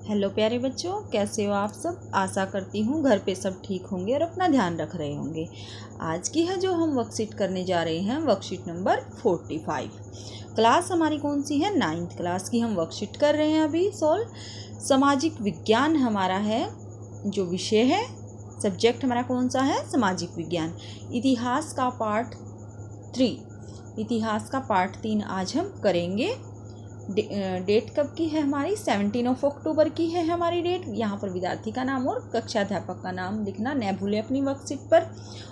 Hello प्यारे बच्चों, कैसे हो आप सब। आशा करती हूँ घर पे सब ठीक होंगे और अपना ध्यान रख रहे होंगे। आज की है जो हम वर्कशीट करने जा रहे हैं, वर्कशीट नंबर 45। क्लास हमारी कौन सी है? 9th क्लास की हम वर्कशीट कर रहे हैं अभी सॉल्व। सामाजिक विज्ञान हमारा है जो विषय है, सब्जेक्ट हमारा कौन सा है? सामाजिक विज्ञान। इतिहास का पार्ट 3, इतिहास का पार्ट 3 आज हम करेंगे। डेट कब की है हमारी? 17 अक्टूबर की है हमारी डेट। यहाँ पर विद्यार्थी का नाम और कक्षाध्यापक का नाम लिखना न भूलें अपनी वर्कशीट पर।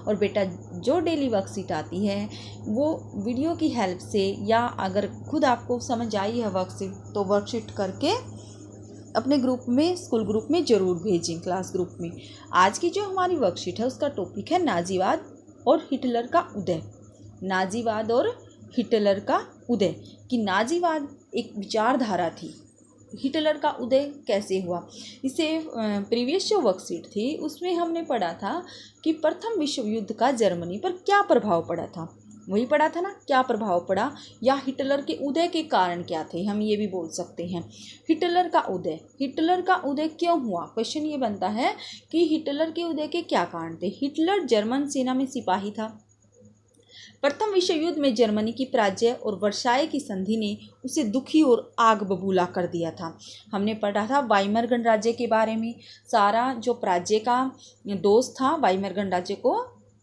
और बेटा जो डेली वर्कशीट आती है वो वीडियो की हेल्प से, या अगर खुद आपको समझ आई है वर्कशीट तो वर्कशीट करके अपने ग्रुप में, स्कूल ग्रुप में ज़रूर भेजें, क्लास ग्रुप में। आज की जो हमारी वर्कशीट है उसका टॉपिक है नाजीवाद और हिटलर का उदय। नाजीवाद और हिटलर का उदय। कि नाजीवाद एक विचारधारा थी, हिटलर का उदय कैसे हुआ। इसे प्रीवियस जो वर्कशीट थी उसमें हमने पढ़ा था कि प्रथम विश्व युद्ध का जर्मनी पर क्या प्रभाव पड़ा था। वही पढ़ा था ना, क्या प्रभाव पड़ा, या हिटलर के उदय के कारण क्या थे, हम ये भी बोल सकते हैं। हिटलर का उदय, हिटलर का उदय क्यों हुआ? क्वेश्चन ये बनता है कि हिटलर के उदय के क्या कारण थे। हिटलर जर्मन सेना में सिपाही था। प्रथम विश्व युद्ध में जर्मनी की पराजय और वर्साय की संधि ने उसे दुखी और आग बबूला कर दिया था। हमने पढ़ा था वाइमर गणराज्य के बारे में। सारा जो पराजय का दोष था वाइमर गणराज्य को,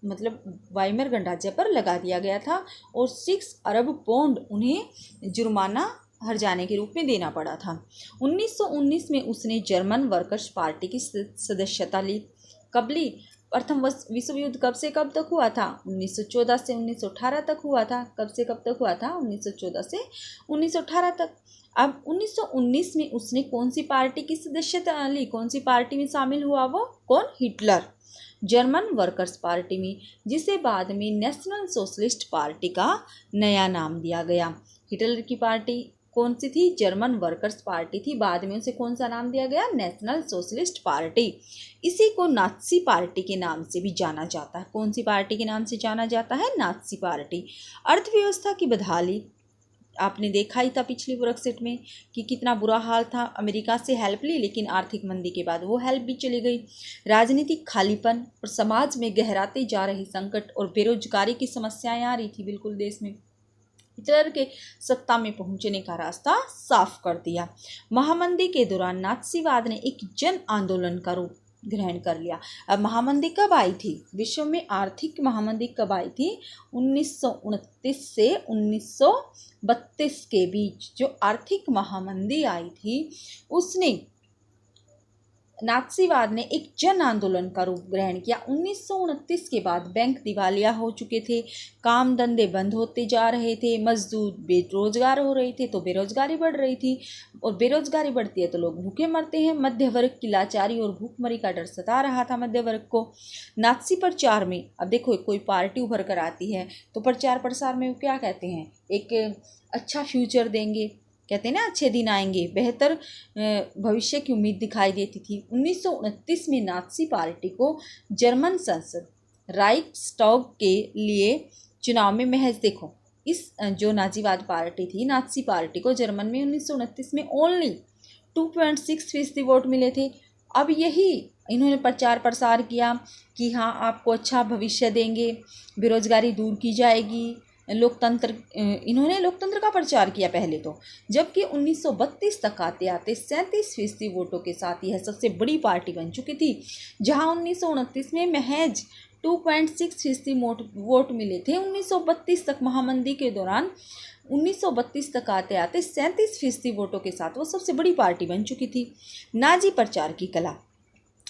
मतलब वाइमर गणराज्य पर लगा दिया गया था और 6 अरब पौंड उन्हें जुर्माना हर जाने के रूप में देना पड़ा था। 1919 में उसने जर्मन वर्कर्स पार्टी की सदस्यता ली। कब ली? प्रथम विश्व युद्ध कब से कब तक हुआ था? 1914 से 1918 तक हुआ था। कब से कब तक हुआ था? 1914 से 1918 तक। अब 1919 में उसने कौन सी पार्टी की सदस्यता ली? कौन सी पार्टी में शामिल हुआ वो? कौन? हिटलर, जर्मन वर्कर्स पार्टी में, जिसे बाद में नेशनल सोशलिस्ट पार्टी का नया नाम दिया गया। हिटलर की पार्टी कौन सी थी? जर्मन वर्कर्स पार्टी थी। बाद में उसे कौन सा नाम दिया गया? National socialist party. इसी को नात्सी पार्टी के नाम से भी जाना जाता है। कौन सी पार्टी के नाम से जाना जाता है? Nazi party. अर्थव्यवस्था की बदहाली आपने देखा ही था पिछली वर्कशीट में कि कितना बुरा हाल था। अमेरिका से हेल्प ली, लेकिन आर्थिक मंदी के बाद वो हेल्प भी चली गई। राजनीतिक खालीपन और समाज में गहराते जा रहे संकट और बेरोजगारी की समस्याएं आ रही थी बिल्कुल देश में। हिटलर के सत्ता में पहुंचने का रास्ता साफ कर दिया। महामंदी के दौरान नात्सीवाद ने एक जन आंदोलन का रूप ग्रहण कर लिया। अब महामंदी कब आई थी? विश्व में आर्थिक महामंदी कब आई थी? 1929 से 1932 के बीच जो आर्थिक महामंदी आई थी उसने नात्सीवाद ने एक जन आंदोलन का रूप ग्रहण किया। 1929 के बाद बैंक दिवालिया हो चुके थे, काम धंधे बंद होते जा रहे थे, मजदूर बेरोजगार हो रहे थे तो बेरोजगारी बढ़ रही थी, और बेरोजगारी बढ़ती है तो लोग भूखे मरते हैं। मध्य वर्ग की लाचारी और भूखमरी का डर सता रहा था मध्य वर्ग को। नात्सी प्रचार में, अब देखो कोई पार्टी उभर कर आती है तो प्रचार प्रसार में वो क्या कहते हैं? एक अच्छा फ्यूचर देंगे, कहते हैं ना अच्छे दिन आएंगे, बेहतर भविष्य की उम्मीद दिखाई देती थी। 1929 में नात्सी पार्टी को जर्मन संसद राइक्सटैग के लिए चुनाव में महज, देखो इस जो नाजीवाद पार्टी थी, नात्सी पार्टी को जर्मन में 1929 में ओनली 2.6% वोट मिले थे। अब यही इन्होंने प्रचार प्रसार किया कि हाँ आपको अच्छा भविष्य देंगे, बेरोजगारी दूर की जाएगी, लोकतंत्र, इन्होंने लोकतंत्र का प्रचार किया पहले तो। जबकि 1932 तक आते आते 37% वोटों के साथ यह सबसे बड़ी पार्टी बन चुकी थी। जहां 1929 में महज 2.6% वोट मिले थे, 1932 तक महामंदी के दौरान 1932 तक आते आते 37% वोटों के साथ वो सबसे बड़ी पार्टी बन चुकी थी। नाजी प्रचार की कला।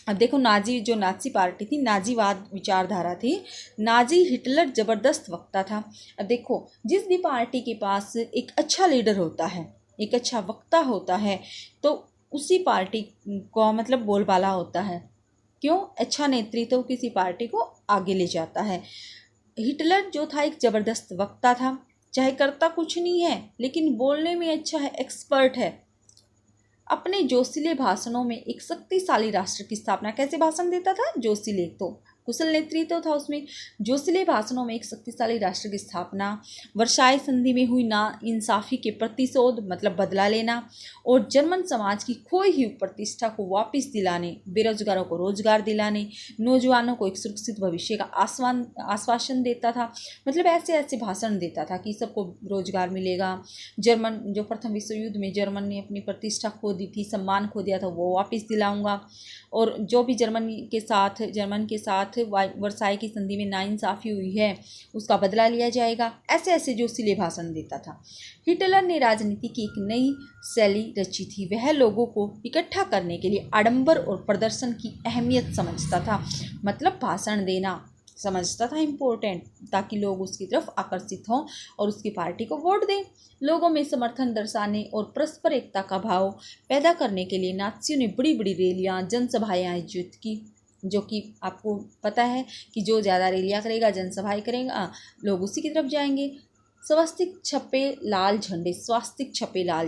अब देखो नाजी, जो नाजी पार्टी थी, नाजीवाद विचारधारा थी। नाजी हिटलर जबरदस्त वक्ता था। अब देखो जिस भी पार्टी के पास एक अच्छा लीडर होता है, एक अच्छा वक्ता होता है, तो उसी पार्टी को मतलब बोलबाला होता है। क्यों? अच्छा नेतृत्व किसी पार्टी को आगे ले जाता है। हिटलर जो था एक जबरदस्त वक्ता था, चाहे करता कुछ नहीं है लेकिन बोलने में अच्छा है, एक्सपर्ट है। अपने जोशीले भाषणों में एक शक्तिशाली राष्ट्र की स्थापना, कैसे भाषण देता था? जोशीले, तो कुशल नेतृत्व था उसमें। जोशीले भाषणों में एक शक्तिशाली राष्ट्र की स्थापना, वर्साई संधि में हुई ना इंसाफी के प्रतिशोध मतलब बदला लेना, और जर्मन समाज की खोई हुई प्रतिष्ठा को वापस दिलाने, बेरोजगारों को रोजगार दिलाने, नौजवानों को एक सुरक्षित भविष्य का आश्वासन देता था। मतलब ऐसे ऐसे भाषण देता था कि सबको रोजगार मिलेगा। जर्मन जो प्रथम विश्व युद्ध में जर्मन ने अपनी प्रतिष्ठा खो दी थी, सम्मान खो दिया था, वो वापस दिलाऊंगा, और जो भी जर्मन के साथ वर्साई की संधि में नाइंसाफी हुई है उसका बदला लिया जाएगा। ऐसे ऐसे जोशीले भाषण देता था। हिटलर ने राजनीति की एक नई शैली रची थी। वह लोगों को इकट्ठा करने के लिए आडंबर और प्रदर्शन की अहमियत समझता था। मतलब भाषण देना समझता था इम्पोर्टेंट, ताकि लोग उसकी तरफ आकर्षित हों और उसकी पार्टी को वोट दें। लोगों में समर्थन दर्शाने और परस्पर एकता का भाव पैदा करने के लिए नात्सियों ने बड़ी बड़ी रैलियां, जनसभाएं आयोजित की, जो कि आपको पता है कि जो ज़्यादा रैलियां करेगा, जनसभाएं करेगा, लोग उसी की तरफ जाएंगे। स्वास्तिक छपे लाल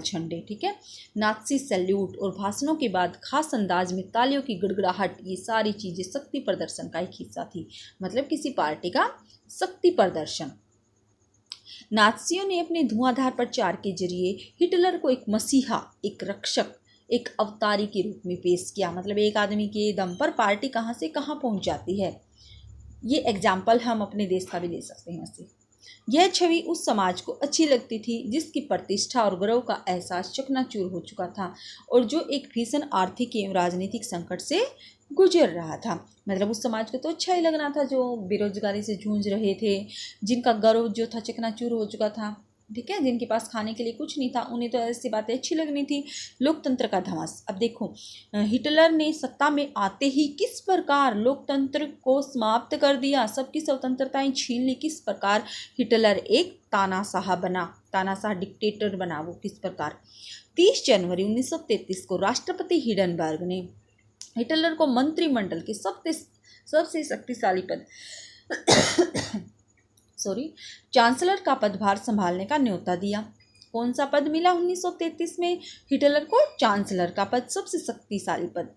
झंडे, ठीक है, नात्सी सैल्यूट और भाषणों के बाद खास अंदाज में तालियों की गड़गड़ाहट, ये सारी चीज़ें शक्ति प्रदर्शन का एक हिस्सा थी। मतलब किसी पार्टी का शक्ति प्रदर्शन। नात्सियों ने अपने धुआंधार प्रचार के जरिए हिटलर को एक मसीहा, एक रक्षक, एक अवतारी के रूप में पेश किया। मतलब एक आदमी के दम पर पार्टी कहाँ से कहाँ पहुँच जाती है। ये एग्जाम्पल हम अपने देश का भी ले सकते हैं ऐसे। यह छवि उस समाज को अच्छी लगती थी जिसकी प्रतिष्ठा और गौरव का एहसास चकनाचूर हो चुका था और जो एक भीषण आर्थिक एवं राजनीतिक संकट से गुजर रहा था। मतलब उस समाज को तो अच्छा ही लगना था जो बेरोजगारी से जूझ रहे थे, जिनका गौरव जो था चकनाचूर हो चुका था, ठीक है, जिनके पास खाने के लिए कुछ नहीं था, उन्हें तो ऐसी बातें अच्छी लगनी थी। लोकतंत्र का धमास। अब देखो, हिटलर ने सत्ता में आते ही किस प्रकार लोकतंत्र को समाप्त कर दिया, सबकी स्वतंत्रताएं छीन ली। किस प्रकार हिटलर एक तानाशाह डिक्टेटर बना, वो किस प्रकार। 30 जनवरी 1933 को राष्ट्रपति हिंडनबर्ग ने हिटलर को मंत्रिमंडल के सबसे शक्तिशाली पद चांसलर का पदभार संभालने का न्योता दिया। कौन सा पद मिला 1933 में हिटलर को? चांसलर का पद, सबसे शक्तिशाली पद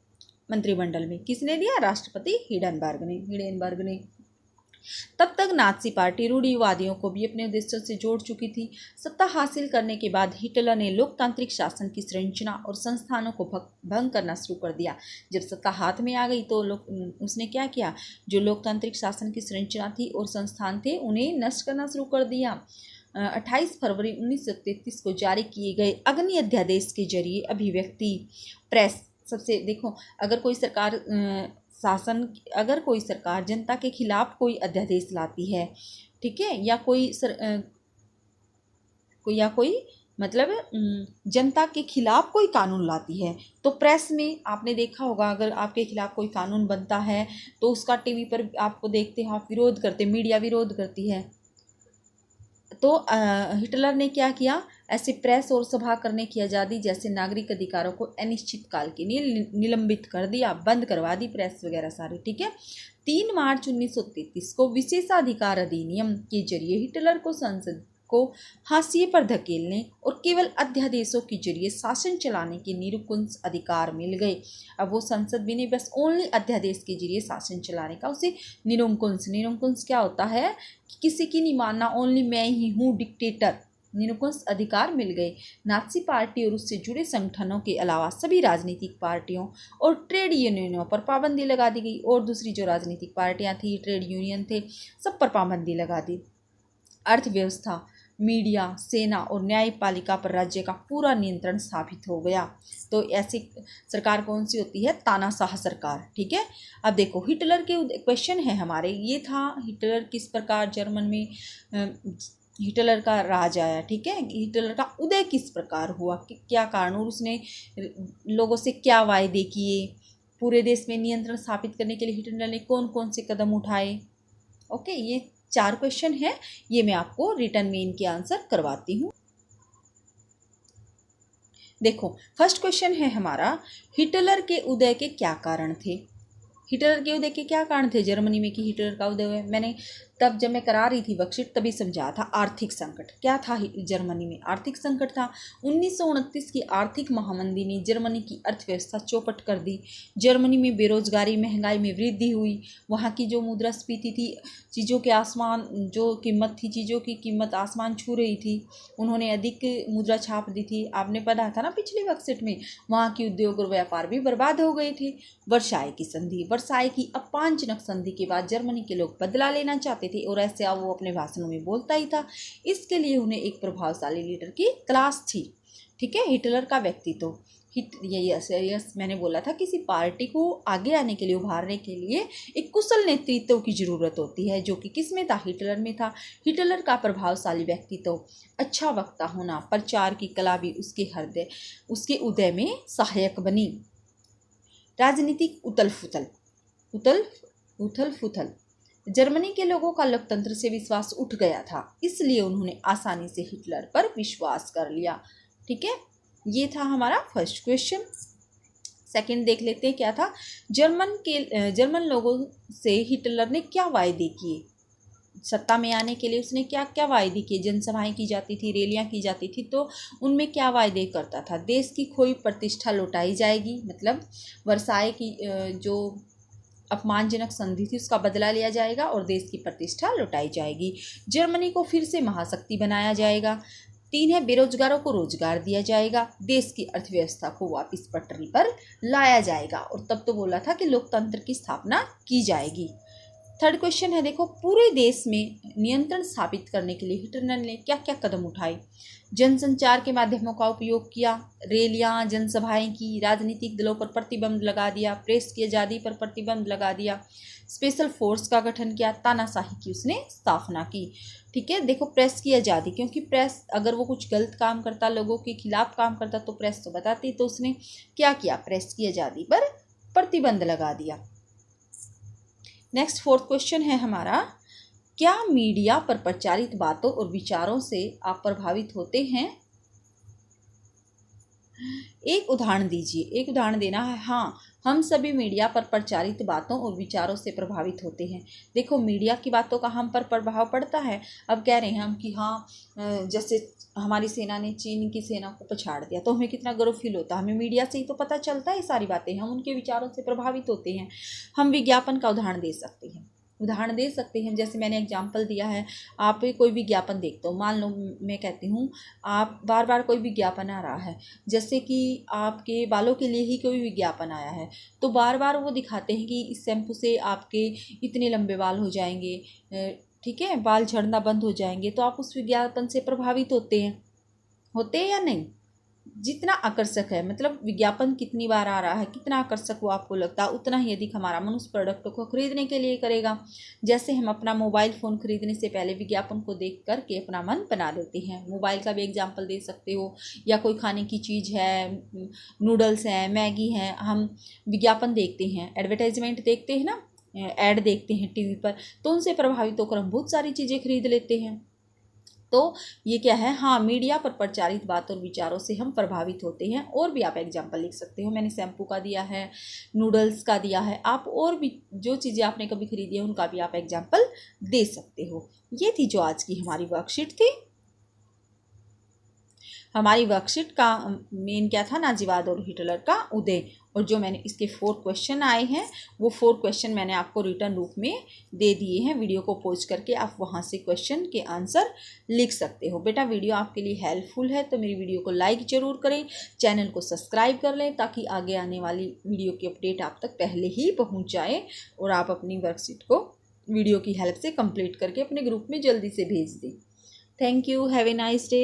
मंत्रिमंडल में। किसने दिया? राष्ट्रपति हिंडनबर्ग ने। तब तक नाज़ी पार्टी रूढ़िवादियों को भी अपने उद्देश्यों से जोड़ चुकी थी। सत्ता हासिल करने के बाद हिटलर ने लोकतांत्रिक शासन की संरचना और संस्थानों को भंग करना शुरू कर दिया। जब सत्ता हाथ में आ गई तो उसने क्या किया? जो लोकतांत्रिक शासन की संरचना थी और संस्थान थे उन्हें नष्ट करना शुरू कर दिया। 28 फरवरी 1933 को जारी किए गए अग्नि अध्यादेश के जरिए अभिव्यक्ति, प्रेस, सबसे देखो, अगर कोई सरकार जनता के खिलाफ कोई अध्यादेश लाती है, ठीक है, या कोई मतलब जनता के खिलाफ कोई कानून लाती है, तो प्रेस में आपने देखा होगा, अगर आपके खिलाफ कोई कानून बनता है तो उसका टीवी पर आपको देखते हैं, आप विरोध करते, मीडिया विरोध करती है। तो हिटलर ने क्या किया? ऐसे प्रेस और सभा करने की आज़ादी जैसे नागरिक अधिकारों को अनिश्चित काल के लिए निलंबित कर दिया, बंद करवा दी प्रेस वगैरह सारी, ठीक है। 3 मार्च 1933 को विशेषाधिकार अधिनियम के जरिए हिटलर को संसद को हाशिए पर धकेलने और केवल अध्यादेशों के जरिए शासन चलाने के निरंकुश अधिकार मिल गए। अब वो संसद भी नहीं, बस ओनली अध्यादेश के जरिए शासन चलाने का उसे निरंकुश क्या होता है कि किसी की नहीं मानना, ओनली मैं ही हूँ डिक्टेटर, निरंकुश अधिकार मिल गए। नाज़ी पार्टी और उससे जुड़े संगठनों के अलावा सभी राजनीतिक पार्टियों और ट्रेड यूनियनों पर पाबंदी लगा दी गई, और दूसरी जो राजनीतिक पार्टियां थी, ट्रेड यूनियन थे, सब पर पाबंदी लगा दी। अर्थव्यवस्था, मीडिया, सेना और न्यायपालिका पर राज्य का पूरा नियंत्रण स्थापित हो गया। तो ऐसी सरकार कौन सी होती है? तानाशाह सरकार, ठीक है। अब देखो, हिटलर के क्वेश्चन है हमारे, ये था हिटलर किस प्रकार जर्मन में हिटलर का राज आया, ठीक है, हिटलर का उदय किस प्रकार हुआ, क्या कारण, और उसने लोगों से क्या वायदे किए, पूरे देश में नियंत्रण स्थापित करने के लिए हिटलर ने कौन कौन से कदम उठाए। ओके, ये 4 क्वेश्चन है, ये मैं आपको रिटर्न में इनके आंसर करवाती हूँ। देखो, फर्स्ट क्वेश्चन है हमारा, हिटलर के उदय के क्या कारण थे? हिटलर के उदय के क्या कारण थे जर्मनी में कि हिटलर का उदय हुआ? मैंने तब जब मैं करा रही थी वर्कशीट तभी समझा था। आर्थिक संकट क्या था, जर्मनी में आर्थिक संकट था। 1929 की आर्थिक महामंदी ने जर्मनी की अर्थव्यवस्था चौपट कर दी। जर्मनी में बेरोजगारी, महंगाई में वृद्धि हुई। वहाँ की जो मुद्रास्फीति थी, चीज़ों के आसमान जो कीमत थी, चीज़ों की कीमत आसमान छू रही थी। उन्होंने अधिक मुद्रा छाप दी थी। आपने पढ़ा था ना पिछली वर्कशीट में। वहाँ की उद्योग और व्यापार भी बर्बाद हो गए थे। वर्साई की संधि, वर्साई की अपमानजनक संधि के बाद जर्मनी के लोग बदला लेना चाहते थे और ऐसे वो अपने भाषणों में बोलता ही था। इसके लिए उन्हें एक प्रभावशाली लीडर की तलाश थी। ठीक है, हिटलर का व्यक्तित्व। यस मैंने बोला था किसी पार्टी को आगे आने के लिए, उभारने के लिए एक कुशल नेतृत्व की जरूरत होती है, जो कि किस में था, हिटलर में था। हिटलर का प्रभावशाली व्यक्तित्व, अच्छा वक्ता होना, प्रचार की कला भी उसके उदय में सहायक बनी। राजनीतिक उथल फुथल, जर्मनी के लोगों का लोकतंत्र से विश्वास उठ गया था, इसलिए उन्होंने आसानी से हिटलर पर विश्वास कर लिया। ठीक है, ये था हमारा फर्स्ट क्वेश्चन। सेकंड देख लेते हैं क्या था। जर्मन लोगों से हिटलर ने क्या वायदे किए, सत्ता में आने के लिए उसने क्या क्या वायदे किए। जनसभाएं की जाती थी, रैलियां की जाती थी, तो उनमें क्या वायदे करता था। देश की खोई प्रतिष्ठा लौटाई जाएगी, मतलब वर्साई की जो अपमानजनक संधि थी उसका बदला लिया जाएगा और देश की प्रतिष्ठा लौटाई जाएगी। जर्मनी को फिर से महाशक्ति बनाया जाएगा। 3 है, बेरोजगारों को रोजगार दिया जाएगा। देश की अर्थव्यवस्था को वापस पटरी पर लाया जाएगा। और तब तो बोला था कि लोकतंत्र की स्थापना की जाएगी। थर्ड क्वेश्चन है, देखो पूरे देश में नियंत्रण स्थापित करने के लिए हिटलर ने क्या क्या कदम उठाए। जनसंचार के माध्यमों का उपयोग किया, रैलियां, जनसभाएं की, राजनीतिक दलों पर प्रतिबंध लगा दिया, प्रेस की आज़ादी पर प्रतिबंध लगा दिया, स्पेशल फोर्स का गठन किया, तानाशाही की उसने स्थापना की। ठीक है, देखो प्रेस की आज़ादी, क्योंकि प्रेस अगर वो कुछ गलत काम करता, लोगों के खिलाफ काम करता तो प्रेस तो बताती, तो उसने क्या किया, प्रेस की आज़ादी पर प्रतिबंध लगा दिया। नेक्स्ट फोर्थ क्वेश्चन है हमारा, क्या मीडिया पर प्रचारित बातों और विचारों से आप प्रभावित होते हैं। एक उदाहरण दीजिए, एक उदाहरण देना है। हाँ, हम सभी मीडिया पर प्रचारित बातों और विचारों से प्रभावित होते हैं। देखो मीडिया की बातों का हम पर प्रभाव पड़ता है। अब कह रहे हैं हम कि हाँ जैसे हमारी सेना ने चीन की सेना को पछाड़ दिया तो हमें कितना गर्व फील होता है। हमें मीडिया से ही तो पता चलता है ये सारी बातें, हम उनके विचारों से प्रभावित होते हैं। हम विज्ञापन का उदाहरण दे सकते हैं, जैसे मैंने एग्जाम्पल दिया है। आप कोई विज्ञापन देखते हो, मान लो मैं कहती हूँ आप बार बार कोई विज्ञापन आ रहा है, जैसे कि आपके बालों के लिए ही कोई विज्ञापन आया है, तो बार बार वो दिखाते हैं कि इस शैम्पू से आपके इतने लंबे बाल हो जाएंगे, ठीक है, बाल झड़ना बंद हो जाएंगे, तो आप उस विज्ञापन से प्रभावित होते हैं या नहीं। जितना आकर्षक है, मतलब विज्ञापन कितनी बार आ रहा है, कितना आकर्षक वो आपको लगता है, उतना ही अधिक हमारा मन उस प्रोडक्ट को खरीदने के लिए करेगा। जैसे हम अपना मोबाइल फ़ोन खरीदने से पहले विज्ञापन को देख करके अपना मन बना लेते हैं। मोबाइल का भी एग्जाम्पल दे सकते हो, या कोई खाने की चीज़ है, नूडल्स हैं, मैगी हैं, हम विज्ञापन देखते हैं, एडवर्टाइजमेंट देखते हैं ना, ऐड देखते हैं टीवी पर, तो उनसे प्रभावित होकर हम बहुत सारी चीज़ें खरीद लेते हैं। तो ये क्या है, हाँ मीडिया पर प्रचारित बात और विचारों से हम प्रभावित होते हैं। और भी आप एग्जाम्पल लिख सकते हो, मैंने शैम्पू का दिया है, नूडल्स का दिया है, आप और भी जो चीज़ें आपने कभी खरीदी है उनका भी आप एग्जाम्पल दे सकते हो। ये थी जो आज की हमारी वर्कशीट थी। हमारी वर्कशीट का मेन क्या था, नाजीवाद और हिटलर का उदय। और जो मैंने इसके 4 क्वेश्चन आए हैं वो 4 क्वेश्चन मैंने आपको रिटर्न रूप में दे दिए हैं। वीडियो को पॉज करके आप वहां से क्वेश्चन के आंसर लिख सकते हो। बेटा वीडियो आपके लिए हेल्पफुल है तो मेरी वीडियो को लाइक ज़रूर करें, चैनल को सब्सक्राइब कर लें ताकि आगे आने वाली वीडियो की अपडेट आप तक पहले ही पहुँच जाए और आप अपनी वर्कशीट को वीडियो की हेल्प से कंप्लीट करके अपने ग्रुप में जल्दी से भेज दें। Thank you, have a nice day.